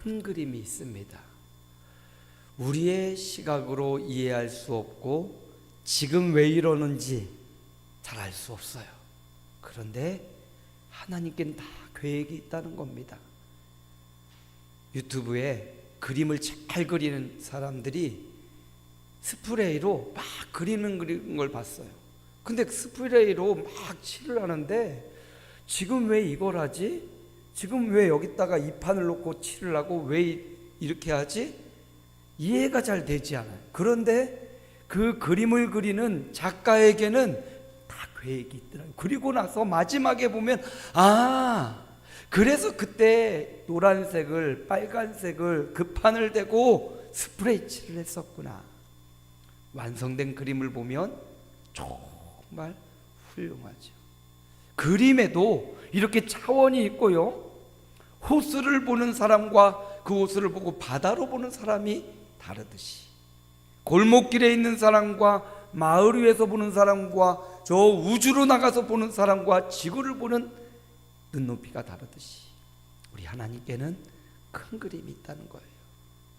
큰 그림이 있습니다. 우리의 시각으로 이해할 수 없고 지금 왜 이러는지 잘 알 수 없어요. 그런데 하나님께는 다 계획이 있다는 겁니다. 유튜브에 그림을 잘 그리는 사람들이 스프레이로 막 그리는 걸 봤어요. 근데 스프레이로 막 칠을 하는데 지금 왜 이걸 하지? 지금 왜 여기다가 이 판을 놓고 칠을 하고 왜 이렇게 하지? 이해가 잘 되지 않아요. 그런데 그 그림을 그리는 작가에게는 다 계획이 있더라고요. 그리고 나서 마지막에 보면 그래서 그때 노란색을 빨간색을 그 판을 대고 스프레이 칠을 했었구나. 완성된 그림을 보면 정말 훌륭하죠. 그림에도 이렇게 차원이 있고요. 호수를 보는 사람과 그 호수를 보고 바다로 보는 사람이 다르듯이 골목길에 있는 사람과 마을 위에서 보는 사람과 저 우주로 나가서 보는 사람과 지구를 보는 눈높이가 다르듯이 우리 하나님께는 큰 그림이 있다는 거예요.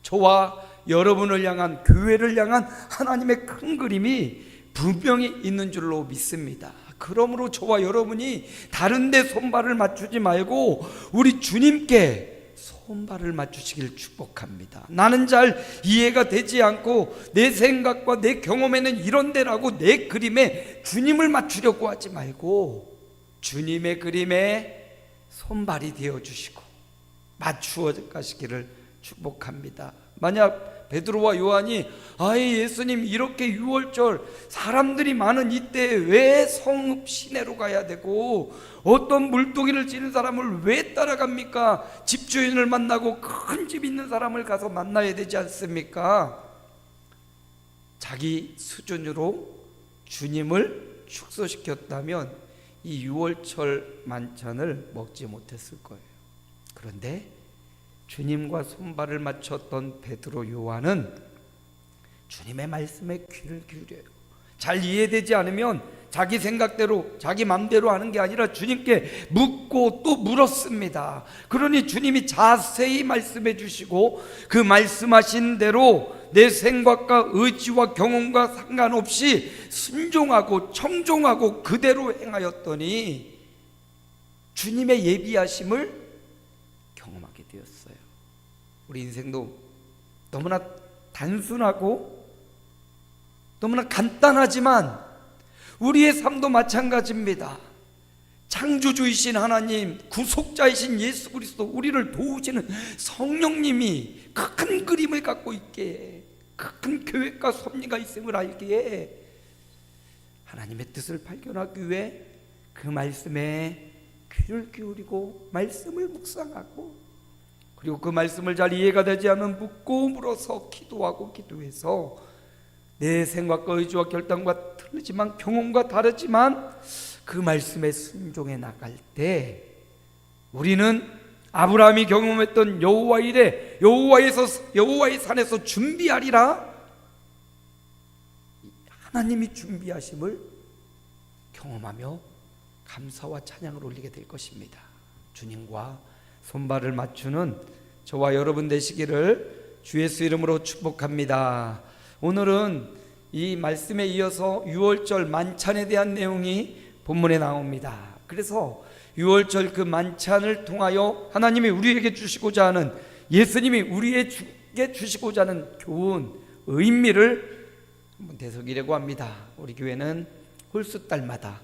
저와 여러분을 향한, 교회를 향한 하나님의 큰 그림이 분명히 있는 줄로 믿습니다. 그러므로 저와 여러분이 다른 데 손발을 맞추지 말고 우리 주님께 손발을 맞추시길 축복합니다. 나는 잘 이해가 되지 않고 내 생각과 내 경험에는 이런데라고 내 그림에 주님을 맞추려고 하지 말고 주님의 그림에 손발이 되어주시고 맞추어 가시기를 축복합니다. 만약 베드로와 요한이 예수님 이렇게 유월절 사람들이 많은 이때 왜 성읍 시내로 가야 되고 어떤 물동이를 지는 사람을 왜 따라갑니까? 집주인을 만나고 큰 집 있는 사람을 가서 만나야 되지 않습니까? 자기 수준으로 주님을 축소시켰다면 이 유월절 만찬을 먹지 못했을 거예요. 그런데 주님과 손발을 맞췄던 베드로, 요한은 주님의 말씀에 귀를 기울여요. 잘 이해되지 않으면 자기 생각대로 자기 맘대로 하는 게 아니라 주님께 묻고 또 물었습니다. 그러니 주님이 자세히 말씀해 주시고 그 말씀하신 대로 내 생각과 의지와 경험과 상관없이 순종하고 청종하고 그대로 행하였더니 주님의 예비하심을 경험하게 되었어요. 우리 인생도 너무나 단순하고 너무나 간단하지만 우리의 삶도 마찬가지입니다. 창조주이신 하나님, 구속자이신 예수 그리스도, 우리를 도우시는 성령님이 큰 그림을 갖고 있기에, 큰 계획과 섭리가 있음을 알기에 하나님의 뜻을 발견하기 위해 그 말씀에 귀를 기울이고 말씀을 묵상하고 그리고 그 말씀을 잘 이해가 되지 않으면 묻고 물어서 기도하고 기도해서 내 생각과 의지와 결단과 틀리지만 경험과 다르지만 그 말씀에 순종해 나갈 때 우리는 아브라함이 경험했던 여호와 이레 여호와의 산에서 준비하리라 하나님이 준비하심을 경험하며 감사와 찬양을 올리게 될 것입니다. 주님과 손발을 맞추는 저와 여러분 되시기를 주 예수 이름으로 축복합니다. 오늘은 이 말씀에 이어서 유월절 만찬에 대한 내용이 본문에 나옵니다. 그래서 유월절 그 만찬을 통하여 하나님이 우리에게 주시고자 하는, 예수님이 우리에게 주시고자 하는 교훈, 의미를 한번 되새기려고 합니다. 우리 교회는 홀수달마다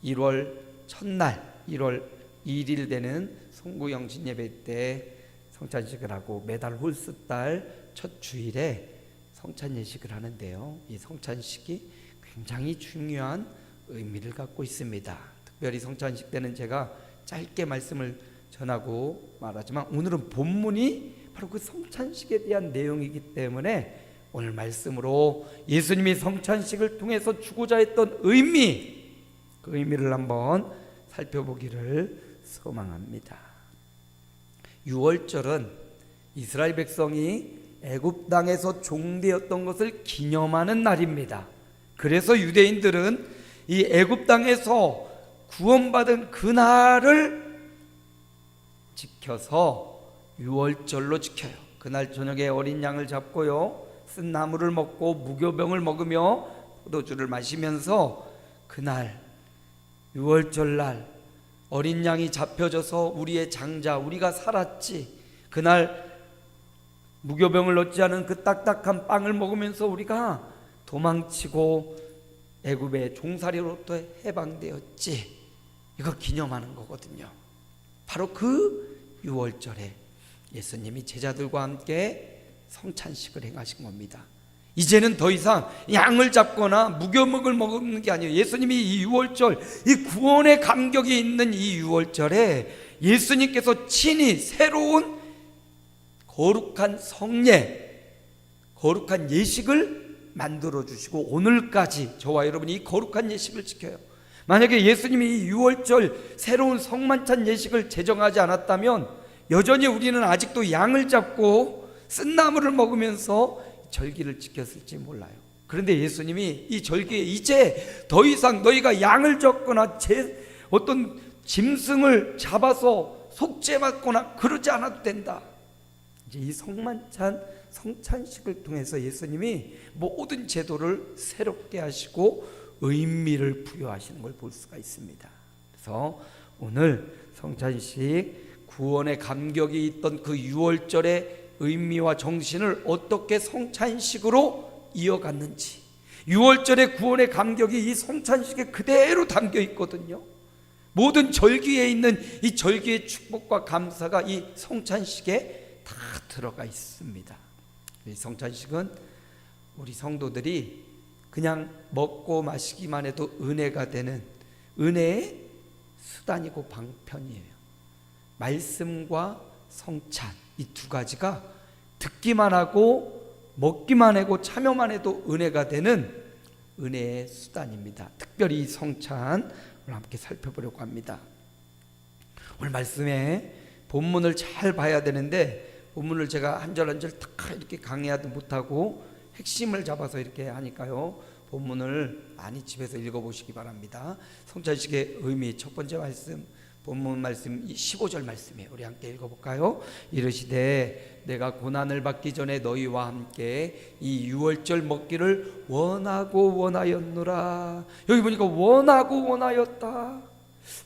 1월 첫날 1월 2일 되는 송구영신 예배 때 성찬식을 하고 매달 홀수달 첫 주일에 성찬 예식을 하는데요. 이 성찬식이 굉장히 중요한 의미를 갖고 있습니다. 특별히 성찬식 때는 제가 짧게 말씀을 전하고 말하지만 오늘은 본문이 바로 그 성찬식에 대한 내용이기 때문에 오늘 말씀으로 예수님이 성찬식을 통해서 주고자 했던 의미, 그 의미를 한번 살펴보기를 소망합니다. 유월절은 이스라엘 백성이 애굽 땅에서 종되었던 것을 기념하는 날입니다. 그래서 유대인들은 이 애굽 땅에서 구원받은 그날을 지켜서 유월절로 지켜요. 그날 저녁에 어린 양을 잡고요, 쓴 나물을 먹고 무교병을 먹으며 포도주를 마시면서 그날 유월절날 어린 양이 잡혀져서 우리의 장자, 우리가 살았지, 그날 무교병을 얻지 않은 그 딱딱한 빵을 먹으면서 우리가 도망치고 애굽의 종살이로부터 해방되었지, 이거 기념하는 거거든요. 바로 그 유월절에 예수님이 제자들과 함께 성찬식을 행하신 겁니다. 이제는 더 이상 양을 잡거나 무교먹을 먹는 게 아니에요. 예수님이 이 유월절, 이 구원의 감격이 있는 이 유월절에 예수님께서 친히 새로운 거룩한 성례, 거룩한 예식을 만들어 주시고 오늘까지 저와 여러분이 이 거룩한 예식을 지켜요. 만약에 예수님이 이 유월절 새로운 성만찬 예식을 제정하지 않았다면 여전히 우리는 아직도 양을 잡고 쓴나물을 먹으면서 절기를 지켰을지 몰라요. 그런데 예수님이 이 절기에 이제 더 이상 너희가 양을 잡거나 어떤 짐승을 잡아서 속죄받거나 그러지 않아도 된다. 이제 이 성찬식을 통해서 예수님이 모든 제도를 새롭게 하시고 의미를 부여하시는 걸 볼 수가 있습니다. 그래서 오늘 성찬식, 구원의 감격이 있던 그 유월절의 의미와 정신을 어떻게 성찬식으로 이어갔는지, 유월절의 구원의 감격이 이 성찬식에 그대로 담겨 있거든요. 모든 절기에 있는 이 절기의 축복과 감사가 이 성찬식에 다 들어가 있습니다. 이 성찬식은 우리 성도들이 그냥 먹고 마시기만 해도 은혜가 되는 은혜의 수단이고 방편이에요. 말씀과 성찬, 이 두 가지가 듣기만 하고 먹기만 하고 참여만 해도 은혜가 되는 은혜의 수단입니다. 특별히 이 성찬 오늘 함께 살펴보려고 합니다. 오늘 말씀에 본문을 잘 봐야 되는데 본문을 제가 한 절 한 절 다 이렇게 강의하지 못하고 핵심을 잡아서 이렇게 하니까요, 본문을 많이 집에서 읽어보시기 바랍니다. 성찬식의 의미, 첫 번째 말씀, 본문 말씀 15절 말씀이에요. 우리 함께 읽어볼까요? 이르시되 내가 고난을 받기 전에 너희와 함께 이 유월절 먹기를 원하고 원하였노라. 여기 보니까 원하고 원하였다.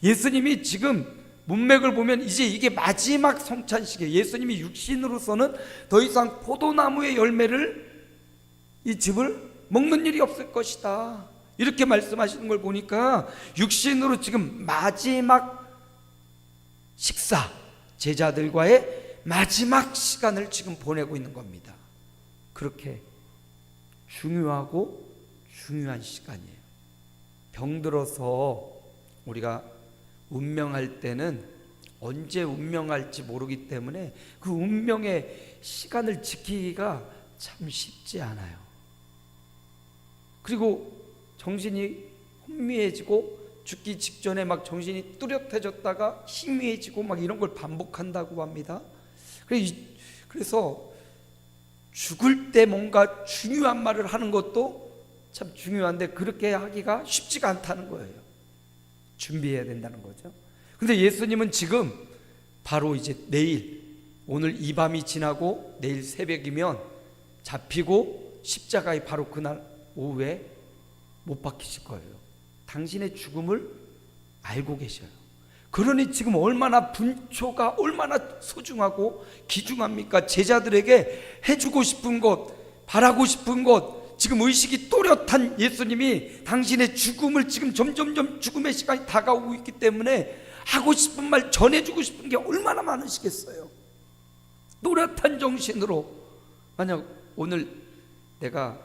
예수님이 지금 문맥을 보면 이제 이게 마지막 성찬식이에요. 예수님이 육신으로서는 더 이상 포도나무의 열매를, 이 즙을 먹는 일이 없을 것이다, 이렇게 말씀하시는 걸 보니까 육신으로 지금 마지막 식사, 제자들과의 마지막 시간을 지금 보내고 있는 겁니다. 그렇게 중요하고 중요한 시간이에요. 병들어서 우리가 운명할 때는 언제 운명할지 모르기 때문에 그 운명의 시간을 지키기가 참 쉽지 않아요. 그리고 정신이 혼미해지고 죽기 직전에 막 정신이 뚜렷해졌다가 희미해지고 막 이런 걸 반복한다고 합니다. 그래서 죽을 때 뭔가 중요한 말을 하는 것도 참 중요한데 그렇게 하기가 쉽지가 않다는 거예요. 준비해야 된다는 거죠. 근데 예수님은 지금 바로 이제 내일, 오늘 이 밤이 지나고 내일 새벽이면 잡히고 십자가에 바로 그날 오후에 못 박히실 거예요. 당신의 죽음을 알고 계셔요. 그러니 지금 얼마나 분초가 얼마나 소중하고 귀중합니까? 제자들에게 해주고 싶은 것, 바라고 싶은 것, 지금 의식이 또렷한 예수님이 당신의 죽음을 지금 점점점 죽음의 시간이 다가오고 있기 때문에 하고 싶은 말, 전해주고 싶은 게 얼마나 많으시겠어요. 또렷한 정신으로 만약 오늘 내가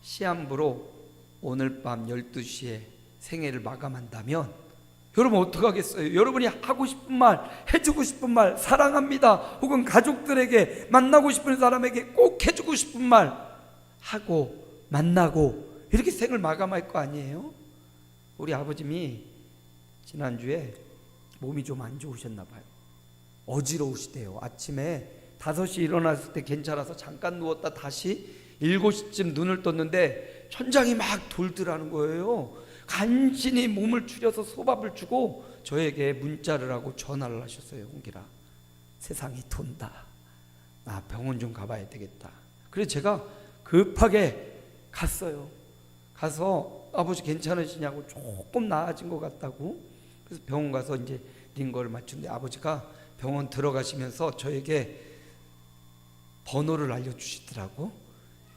시한부로 오늘 밤 12시에 생애를 마감한다면 여러분 어떡하겠어요? 여러분이 하고 싶은 말, 해주고 싶은 말, 사랑합니다 혹은 가족들에게, 만나고 싶은 사람에게 꼭 해주고 싶은 말 하고 만나고 이렇게 생을 마감할 거 아니에요? 우리 아버님이 지난주에 몸이 좀 안 좋으셨나 봐요. 어지러우시대요. 아침에 5시 일어났을 때 괜찮아서 잠깐 누웠다 다시 7시쯤 눈을 떴는데 천장이 막 돌더라는 거예요. 간신히 몸을 추려서 소밥을 주고 저에게 문자를 하고 전화를 하셨어요. 홍길아, 세상이 돈다. 병원 좀 가봐야 되겠다. 그래서 제가 급하게 갔어요. 가서 아버지 괜찮으시냐고, 조금 나아진 것 같다고. 그래서 병원 가서 이제 링거를 맞추는데 아버지가 병원 들어가시면서 저에게 번호를 알려주시더라고.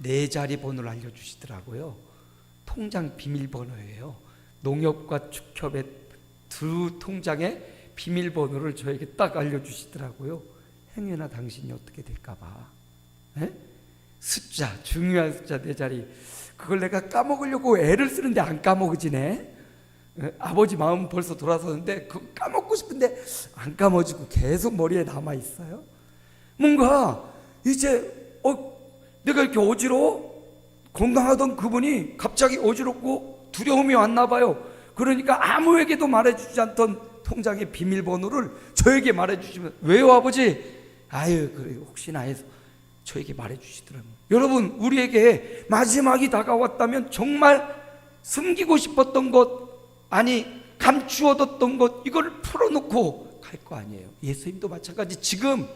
4자리 번호를 알려주시더라고요. 통장 비밀번호예요. 농협과 축협의 두 통장의 비밀번호를 저에게 딱 알려주시더라고요. 행여나 당신이 어떻게 될까봐, 숫자, 중요한 숫자 4자리, 그걸 내가 까먹으려고 애를 쓰는데 안 까먹어지네. 아버지 마음 벌써 돌아서는데 그거 까먹고 싶은데 안 까먹어지고 계속 머리에 남아있어요. 뭔가 이제 내가 이렇게 어지러워? 건강하던 그분이 갑자기 어지럽고 두려움이 왔나 봐요. 그러니까 아무에게도 말해주지 않던 통장의 비밀번호를 저에게 말해주시면, 왜요 아버지? 아유 그래 혹시나 해서 저에게 말해주시더라고요. 여러분, 우리에게 마지막이 다가왔다면 정말 숨기고 싶었던 것, 아니 감추어뒀던 것, 이걸 풀어놓고 갈 거 아니에요. 예수님도 마찬가지. 지금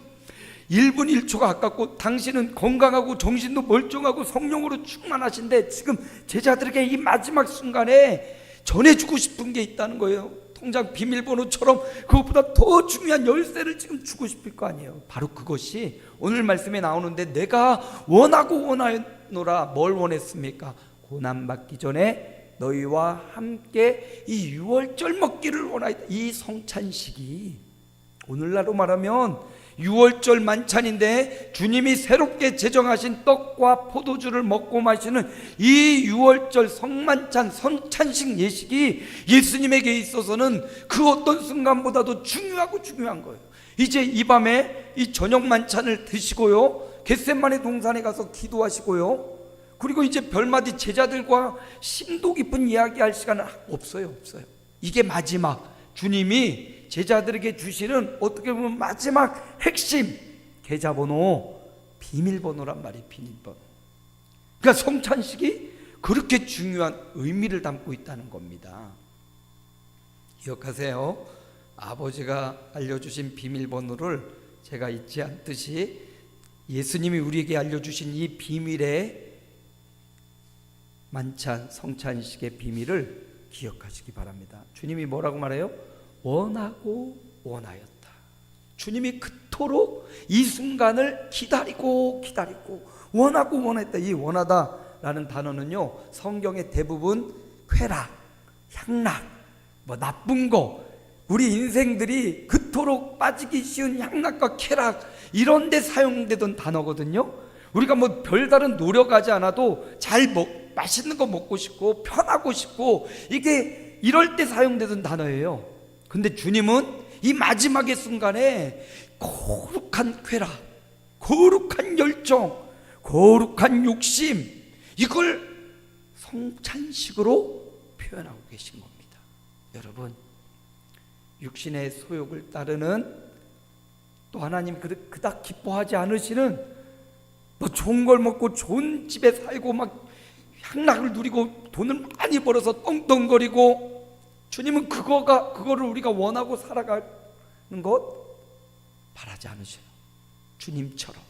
1분 1초가 아깝고 당신은 건강하고 정신도 멀쩡하고 성령으로 충만하신데 지금 제자들에게 이 마지막 순간에 전해주고 싶은 게 있다는 거예요. 통장 비밀번호처럼 그것보다 더 중요한 열쇠를 지금 주고 싶을 거 아니에요. 바로 그것이 오늘 말씀에 나오는데, 내가 원하고 원하노라. 뭘 원했습니까? 고난받기 전에 너희와 함께 이 유월절 먹기를 원하였다. 이 성찬식이 오늘날로 말하면 유월절 만찬인데, 주님이 새롭게 제정하신 떡과 포도주를 먹고 마시는 이 유월절 성만찬, 성찬식 예식이 예수님에게 있어서는 그 어떤 순간보다도 중요한 거예요. 이제 이 밤에 이 저녁 만찬을 드시고요, 겟세마네 동산에 가서 기도하시고요, 그리고 이제 별마디 제자들과 심도 깊은 이야기할 시간은 없어요. 이게 마지막 주님이 제자들에게 주시는, 어떻게 보면 마지막 핵심 계좌번호, 비밀번호란 말이에요. 비밀번호. 그러니까 성찬식이 그렇게 중요한 의미를 담고 있다는 겁니다. 기억하세요. 아버지가 알려주신 비밀번호를 제가 잊지 않듯이 예수님이 우리에게 알려주신 이 비밀의 만찬, 성찬식의 비밀을 기억하시기 바랍니다. 주님이 뭐라고 말해요? 원하고 원하였다. 주님이 그토록 이 순간을 기다리고 원하고 원했다. 이 원하다라는 단어는요, 성경의 대부분 쾌락, 향락, 나쁜 거, 우리 인생들이 그토록 빠지기 쉬운 향락과 쾌락, 이런 데 사용되던 단어거든요. 우리가 별다른 노력하지 않아도 맛있는 거 먹고 싶고 편하고 싶고, 이게 이럴 때 사용되던 단어예요. 근데 주님은 이 마지막의 순간에 거룩한 쾌락, 거룩한 열정, 거룩한 욕심, 이걸 성찬식으로 표현하고 계신 겁니다. 여러분, 육신의 소욕을 따르는, 또 하나님 그닥 기뻐하지 않으시는, 좋은 걸 먹고 좋은 집에 살고 향락을 누리고 돈을 많이 벌어서 떵떵거리고, 주님은 그거를 우리가 원하고 살아가는 것 바라지 않으셔요. 주님처럼,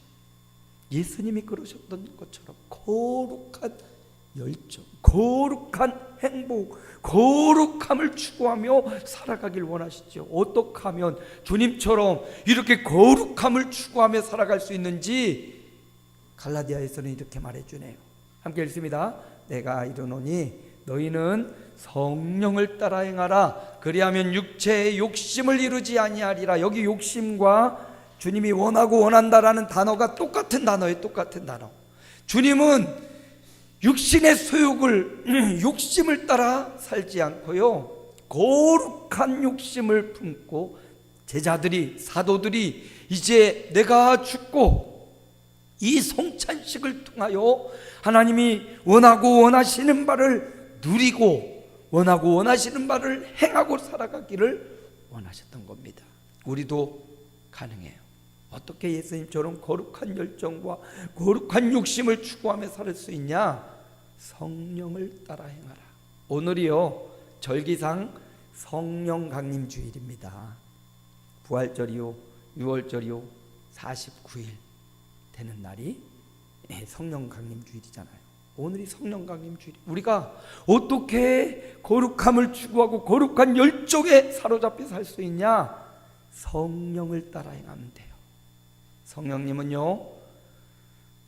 예수님이 그러셨던 것처럼 거룩한 열정, 거룩한 행복, 거룩함을 추구하며 살아가길 원하시죠. 어떻게 하면 주님처럼 이렇게 거룩함을 추구하며 살아갈 수 있는지 갈라디아에서는 이렇게 말해주네요. 함께 읽습니다. 내가 이르노니 너희는 성령을 따라 행하라. 그리하면 육체의 욕심을 이루지 아니하리라. 여기 욕심과 주님이 원하고 원한다라는 단어가 똑같은 단어예요. 똑같은 단어. 주님은 육신의 소욕을, 욕심을 따라 살지 않고요, 거룩한 욕심을 품고, 제자들이, 사도들이 이제 내가 죽고 이 성찬식을 통하여 하나님이 원하고 원하시는 바를 누리고 원하고 원하시는 바를 행하고 살아가기를 원하셨던 겁니다. 우리도 가능해요. 어떻게 예수님처럼 거룩한 열정과 거룩한 욕심을 추구하며 살 수 있냐? 성령을 따라 행하라. 오늘이요, 절기상 성령 강림 주일입니다. 부활절이요, 유월절이요, 49일. 되는 날이 성령 강림 주일이잖아요. 오늘이 성령 강림 주일. 우리가 어떻게 거룩함을 추구하고 거룩한 열정에 사로잡혀 살 수 있냐? 성령을 따라 행하면 돼요. 성령님은요,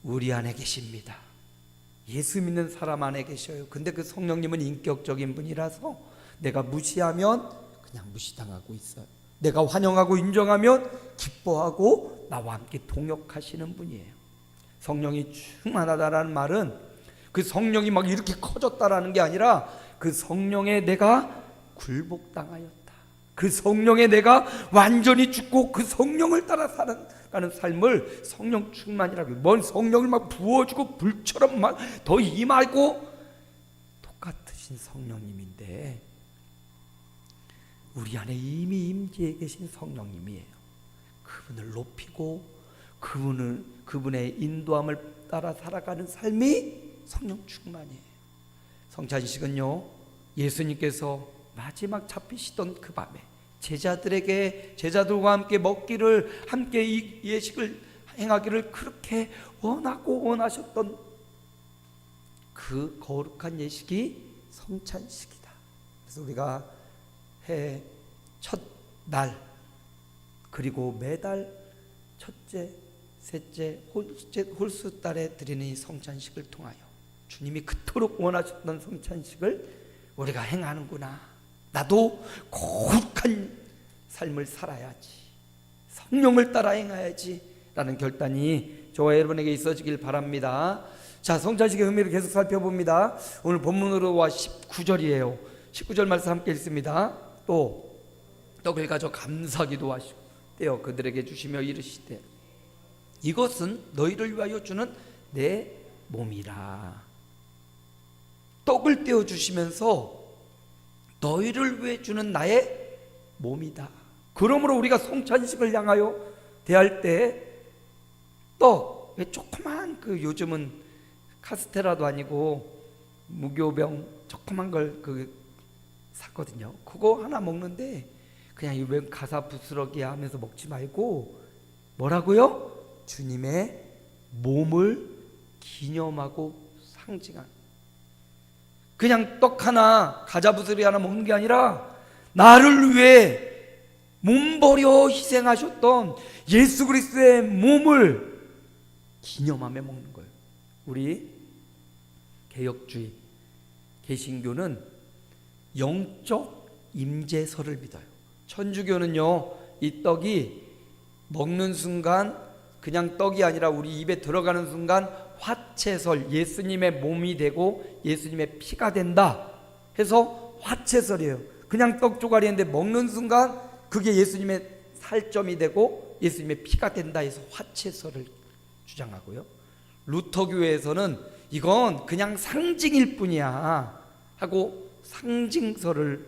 우리 안에 계십니다. 예수 믿는 사람 안에 계셔요. 근데 그 성령님은 인격적인 분이라서 내가 무시하면 그냥 무시당하고 있어요. 내가 환영하고 인정하면 기뻐하고 나와 함께 동역하시는 분이에요. 성령이 충만하다라는 말은 그 성령이 막 이렇게 커졌다라는 게 아니라 그 성령에 내가 굴복당하였다. 그 성령에 내가 완전히 죽고 그 성령을 따라 살아가는 삶을 성령 충만이라고 해요. 뭔 성령을 막 부어주고 불처럼 막 더 임하고 똑같으신 성령님인데 우리 안에 이미 임재해 계신 성령님이에요. 그분을 높이고 그분의 인도함을 따라 살아가는 삶이 성령 충만이에요. 성찬식은요, 예수님께서 마지막 잡히시던 그 밤에 제자들과 함께 먹기를, 함께 이 예식을 행하기를 그렇게 원하셨던 그 거룩한 예식이 성찬식이다. 그래서 우리가 해 첫날 그리고 매달 첫째, 셋째, 홀수달에 드리는 이 성찬식을 통하여 주님이 그토록 원하셨던 성찬식을 우리가 행하는구나. 나도 거룩한 삶을 살아야지, 성령을 따라 행해야지 라는 결단이 저와 여러분에게 있어지길 바랍니다. 자, 성찬식의 의미를 계속 살펴봅니다. 오늘 본문으로 와 19절이에요 19절 말씀 함께 읽습니다. 또 떡을 가져 감사기도 하시고 떼어 그들에게 주시며 이르시되 이것은 너희를 위하여 주는 내 몸이라. 떡을 떼어 주시면서 너희를 위해 주는 나의 몸이다. 그러므로 우리가 성찬식을 향하여 대할 때 떡, 조그만 그 요즘은 카스테라도 아니고 무교병 조그만 걸 샀거든요. 그거 하나 먹는데 그냥 왜 가사 부스러기 하면서 먹지 말고 뭐라고요? 주님의 몸을 기념하고 상징한, 그냥 떡 하나 가자 부스러기 하나 먹는 게 아니라 나를 위해 몸버려 희생하셨던 예수 그리스도의 몸을 기념하며 먹는 거예요. 우리 개혁주의 개신교는 영적 임재설을 믿어요. 천주교는요, 이 떡이 먹는 순간 그냥 떡이 아니라 우리 입에 들어가는 순간 화채설, 예수님의 몸이 되고 예수님의 피가 된다 해서 화채설이에요. 그냥 떡 조각인데 먹는 순간 그게 예수님의 살점이 되고 예수님의 피가 된다 해서 화채설을 주장하고요. 루터교에서는 이건 그냥 상징일 뿐이야 하고 상징설을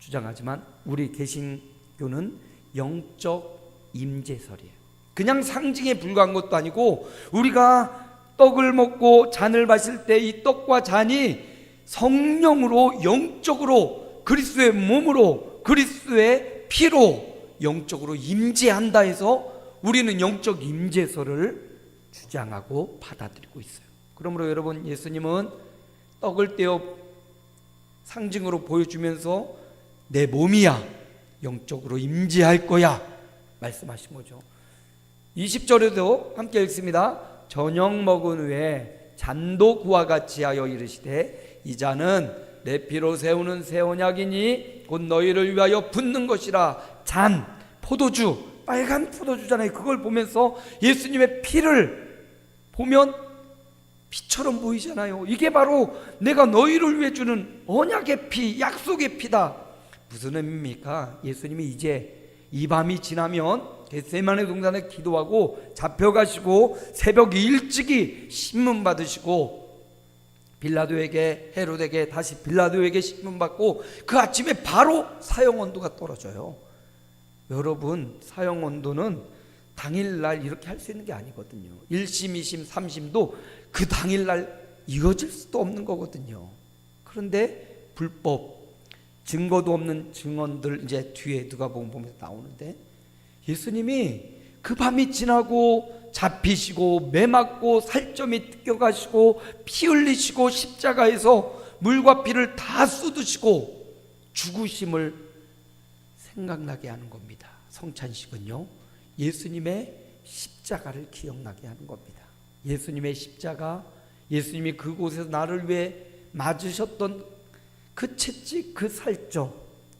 주장하지만 우리 개신교는 영적 임재설이에요. 그냥 상징에 불과한 것도 아니고 우리가 떡을 먹고 잔을 마실 때 이 떡과 잔이 성령으로 영적으로 그리스도의 몸으로 그리스도의 피로 영적으로 임재한다 해서 우리는 영적 임재설을 주장하고 받아들이고 있어요. 그러므로 여러분, 예수님은 떡을 떼어 상징으로 보여주면서 내 몸이야, 영적으로 임재할 거야 말씀하신 거죠. 20절에도 함께 읽습니다. 저녁 먹은 후에 잔도 그와 같이 하여 이르시되 이 잔은 내 피로 세우는 새 언약이니 곧 너희를 위하여 붓는 것이라. 잔, 포도주, 빨간 포도주잖아요. 그걸 보면서 예수님의 피를 보면 피처럼 보이잖아요. 이게 바로 내가 너희를 위해 주는 언약의 피, 약속의 피다. 무슨 의미입니까? 예수님이 이제 이 밤이 지나면 겟세마네 동산에 기도하고 잡혀가시고 새벽 일찍이 신문 받으시고 빌라도에게, 헤롯에게 다시 빌라도에게 신문 받고 그 아침에 바로 사형 온도가 떨어져요. 여러분, 사형 온도는 당일날 이렇게 할 수 있는 게 아니거든요. 1심, 2심, 3심도 그 당일날 이어질 수도 없는 거거든요. 그런데 불법, 증거도 없는 증언들 이제 뒤에 누가복음 보면서 나오는데 예수님이 그 밤이 지나고 잡히시고 매 맞고 살점이 뜯겨가시고 피 흘리시고 십자가에서 물과 피를 다 쏟으시고 죽으심을 생각나게 하는 겁니다. 성찬식은요, 예수님의 십자가를 기억나게 하는 겁니다. 예수님의 십자가, 예수님이 그곳에서 나를 위해 맞으셨던 그 채찍, 그 살점,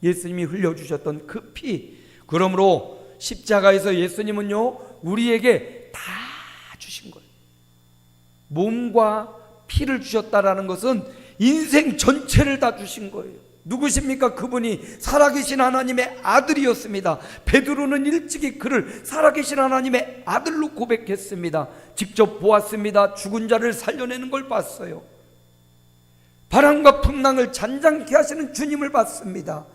예수님이 흘려주셨던 그 피, 그러므로 십자가에서 예수님은요 우리에게 다 주신 거예요. 몸과 피를 주셨다라는 것은 인생 전체를 다 주신 거예요. 누구십니까? 그분이 살아계신 하나님의 아들이었습니다. 베드로는 일찍이 그를 살아계신 하나님의 아들로 고백했습니다. 직접 보았습니다. 죽은 자를 살려내는 걸 봤어요. 바람과 풍랑을 잔잔케 하시는 주님을 봤습니다.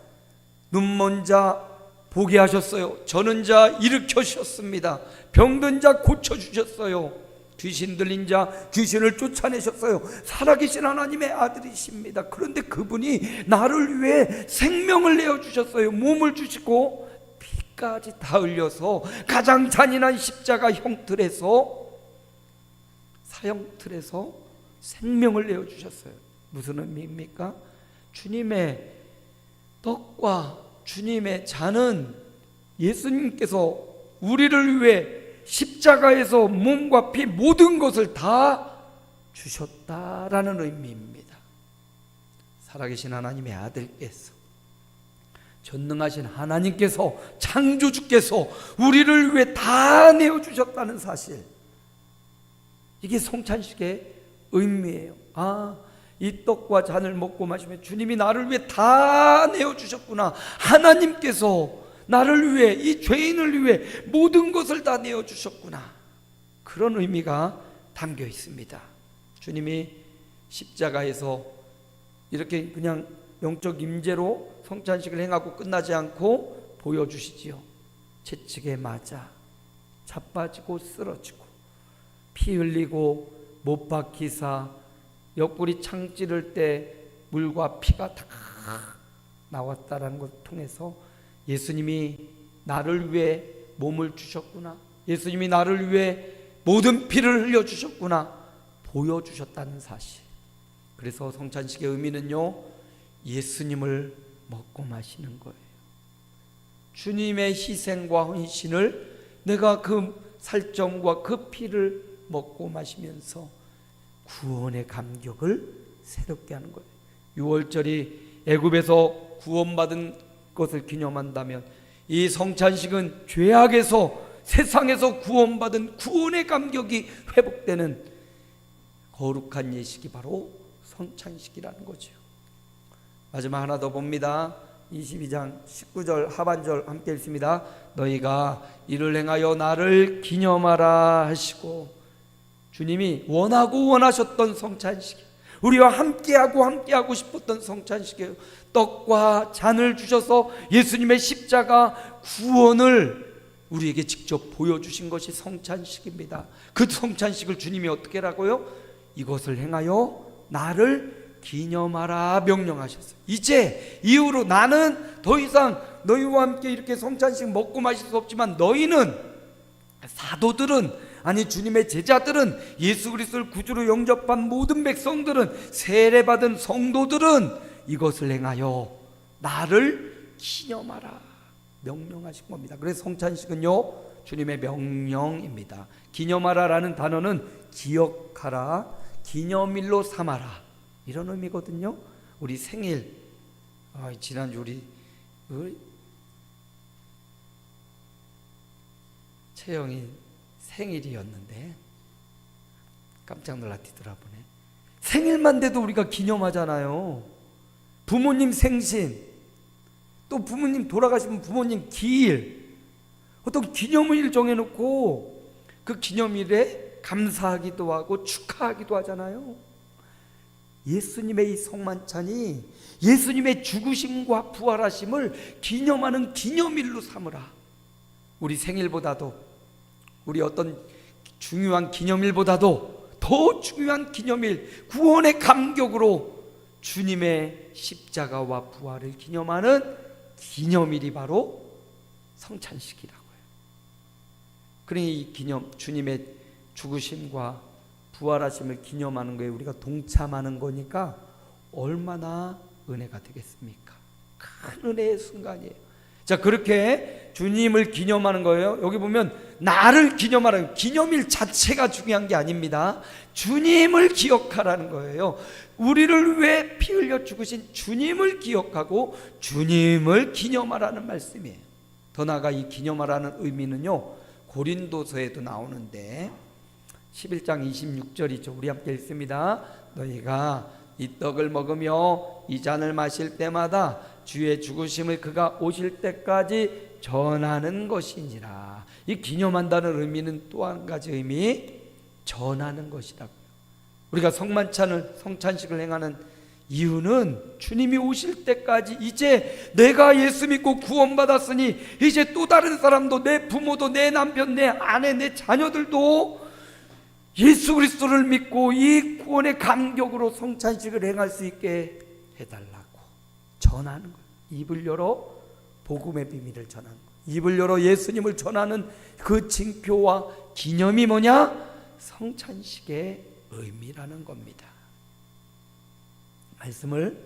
눈먼 자 보게 하셨어요. 저는 자 일으켜주셨습니다. 병든 자 고쳐주셨어요. 귀신 들린 자 귀신을 쫓아내셨어요. 살아계신 하나님의 아들이십니다. 그런데 그분이 나를 위해 생명을 내어주셨어요. 몸을 주시고 피까지 다 흘려서 가장 잔인한 십자가 형틀에서, 사형틀에서 생명을 내어주셨어요. 무슨 의미입니까? 주님의 떡과 주님의 잔은 예수님께서 우리를 위해 십자가에서 몸과 피 모든 것을 다 주셨다라는 의미입니다. 살아계신 하나님의 아들께서, 전능하신 하나님께서, 창조주께서 우리를 위해 다 내어주셨다는 사실, 이게 성찬식의 의미예요. 이 떡과 잔을 먹고 마시면 주님이 나를 위해 다 내어주셨구나. 하나님께서 나를 위해, 이 죄인을 위해 모든 것을 다 내어주셨구나. 그런 의미가 담겨 있습니다. 주님이 십자가에서 이렇게 그냥 영적 임재로 성찬식을 행하고 끝나지 않고 보여주시지요. 채찍에 맞아 자빠지고 쓰러지고 피 흘리고 못 박히사 옆구리 창 찌를 때 물과 피가 다 나왔다라는 것을 통해서 예수님이 나를 위해 몸을 주셨구나, 예수님이 나를 위해 모든 피를 흘려주셨구나 보여주셨다는 사실. 그래서 성찬식의 의미는요, 예수님을 먹고 마시는 거예요. 주님의 희생과 헌신을 내가 그 살점과 그 피를 먹고 마시면서 구원의 감격을 새롭게 하는 거예요. 6월절이 애굽에서 구원받은 것을 기념한다면 이 성찬식은 죄악에서, 세상에서 구원받은 구원의 감격이 회복되는 거룩한 예식이 바로 성찬식이라는 거죠. 마지막 하나 더 봅니다. 22장 19절 하반절 함께 읽습니다. 너희가 이를 행하여 나를 기념하라 하시고, 주님이 원하고 원하셨던 성찬식, 우리와 함께하고 싶었던 성찬식이에요. 떡과 잔을 주셔서 예수님의 십자가 구원을 우리에게 직접 보여주신 것이 성찬식입니다. 그 성찬식을 주님이 어떻게 하라고요? 이것을 행하여 나를 기념하라 명령하셨어요. 이제 이후로 나는 더 이상 너희와 함께 이렇게 성찬식 먹고 마실 수 없지만, 너희는, 사도들은, 아니 주님의 제자들은, 예수 그리스도를 구주로 영접한 모든 백성들은, 세례받은 성도들은 이것을 행하여 나를 기념하라 명령하신 겁니다. 그래서 성찬식은요, 주님의 명령입니다. 기념하라라는 단어는 기억하라, 기념일로 삼아라, 이런 의미거든요. 우리 생일, 지난주 우리 채영이 생일이었는데 깜짝 놀라티더라보네. 생일만 돼도 우리가 기념하잖아요. 부모님 생신, 또 부모님 돌아가시면 부모님 기일, 어떤 기념일 정해놓고 그 기념일에 감사하기도 하고 축하하기도 하잖아요. 예수님의 이 성만찬이 예수님의 죽으심과 부활하심을 기념하는 기념일로 삼으라. 우리 생일보다도, 우리 어떤 중요한 기념일보다도 더 중요한 기념일, 구원의 감격으로 주님의 십자가와 부활을 기념하는 기념일이 바로 성찬식이라고요. 그러니 이 기념, 주님의 죽으심과 부활하심을 기념하는 거에 우리가 동참하는 거니까 얼마나 은혜가 되겠습니까? 큰 은혜의 순간이에요. 자, 그렇게 주님을 기념하는 거예요. 여기 보면 나를 기념하라는, 기념일 자체가 중요한 게 아닙니다. 주님을 기억하라는 거예요. 우리를 위해 피 흘려 죽으신 주님을 기억하고 주님을 기념하라는 말씀이에요. 더 나아가 이 기념하라는 의미는요, 고린도서에도 나오는데 11장 26절이죠. 우리 함께 읽습니다. 너희가 이 떡을 먹으며 이 잔을 마실 때마다 주의 죽으심을 그가 오실 때까지 전하는 것이니라. 이 기념한다는 의미는 또 한 가지 의미, 전하는 것이라고요. 우리가 성찬식을 행하는 이유는 주님이 오실 때까지, 이제 내가 예수 믿고 구원받았으니 이제 또 다른 사람도, 내 부모도, 내 남편, 내 아내, 내 자녀들도 예수 그리스도를 믿고 이 구원의 감격으로 성찬식을 행할 수 있게 해달라고 전하는 거예요. 입을 열어 복음의 비밀을 전하는 거예요. 입을 열어 예수님을 전하는 그 징표와 기념이 뭐냐? 성찬식의 의미라는 겁니다. 말씀을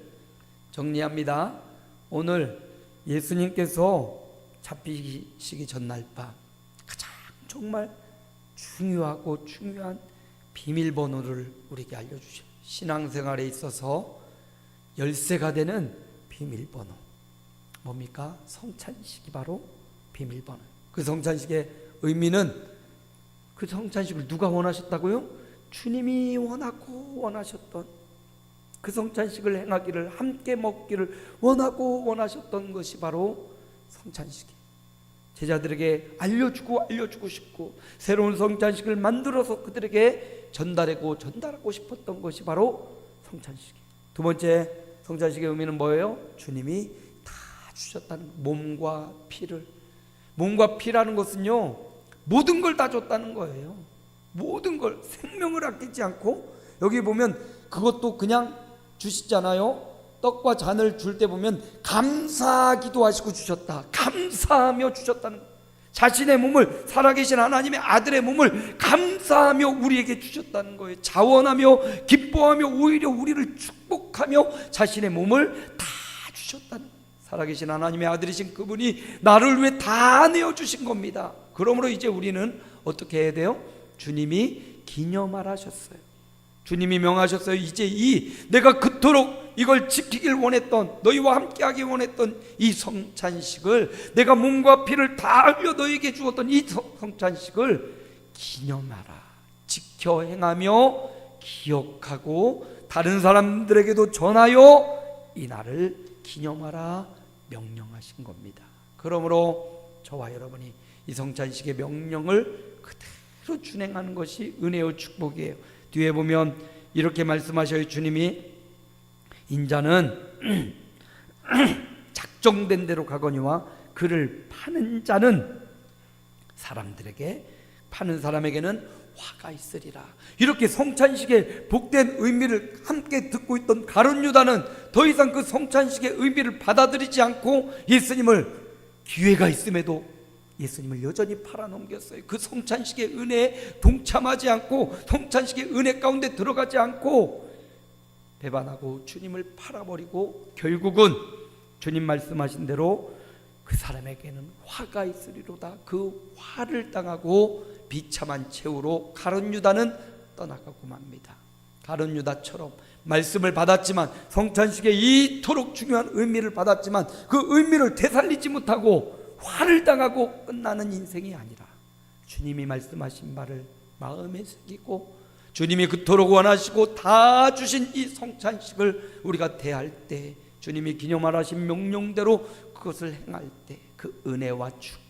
정리합니다. 오늘 예수님께서 잡히시기 전날 밤 가장 정말 중요하고 중요한 비밀번호를 우리에게 알려주셔요. 신앙생활에 있어서 열쇠가 되는 비밀번호, 뭡니까? 성찬식이 바로 비밀번호. 그 성찬식의 의미는, 그 성찬식을 누가 원하셨다고요? 주님이 원하고 원하셨던 그 성찬식을 행하기를, 함께 먹기를 원하고 원하셨던 것이 바로 성찬식이에요. 제자들에게 알려주고 싶고 새로운 성찬식을 만들어서 그들에게 전달하고 싶었던 것이 바로 성찬식이에요. 두 번째, 성찬식의 의미는 뭐예요? 주님이 다 주셨다는, 몸과 피를. 몸과 피라는 것은요, 모든 걸 다 줬다는 거예요. 모든 걸, 생명을 아끼지 않고. 여기 보면 그것도 그냥 주시잖아요. 떡과 잔을 줄 때 보면 감사기도 하시고 주셨다, 감사하며 주셨다는 거예요. 자신의 몸을, 살아계신 하나님의 아들의 몸을 감사하며 우리에게 주셨다는 거예요. 자원하며 기뻐하며 오히려 우리를 축복하며 자신의 몸을 다 주셨다는 거예요. 살아계신 하나님의 아들이신 그분이 나를 위해 다 내어주신 겁니다. 그러므로 이제 우리는 어떻게 해야 돼요? 주님이 기념하라 하셨어요. 주님이 명하셨어요. 이제 내가 그토록 이걸 지키길 원했던, 너희와 함께하기 원했던 이 성찬식을, 내가 몸과 피를 다 흘려 너희에게 주었던 이 성찬식을 기념하라, 지켜 행하며 기억하고 다른 사람들에게도 전하여 이 날을 기념하라 명령하신 겁니다. 그러므로 저와 여러분이 이 성찬식의 명령을 그대로 준행하는 것이 은혜요 축복이에요. 뒤에 보면 이렇게 말씀하셔요. 주님이 인자는 작정된 대로 가거니와 그를 파는 자는 사람들에게, 파는 사람에게는 화가 있으리라. 이렇게 성찬식의 복된 의미를 함께 듣고 있던 가룟 유다는 더 이상 그 성찬식의 의미를 받아들이지 않고 예수님을, 기회가 있음에도 예수님을 여전히 팔아넘겼어요. 그 성찬식의 은혜에 동참하지 않고, 성찬식의 은혜 가운데 들어가지 않고 배반하고 주님을 팔아버리고, 결국은 주님 말씀하신 대로 그 사람에게는 화가 있으리로다. 그 화를 당하고 비참한 최후로 가룟 유다는 떠나가고 맙니다. 가룟 유다처럼 말씀을 받았지만, 성찬식의 이토록 중요한 의미를 받았지만 그 의미를 되살리지 못하고 화를 당하고 끝나는 인생이 아니라, 주님이 말씀하신 바를 마음에 새기고 주님이 그토록 원하시고 다 주신 이 성찬식을 우리가 대할 때, 주님이 기념하라 하신 명령대로 그것을 행할 때 그 은혜와 축복이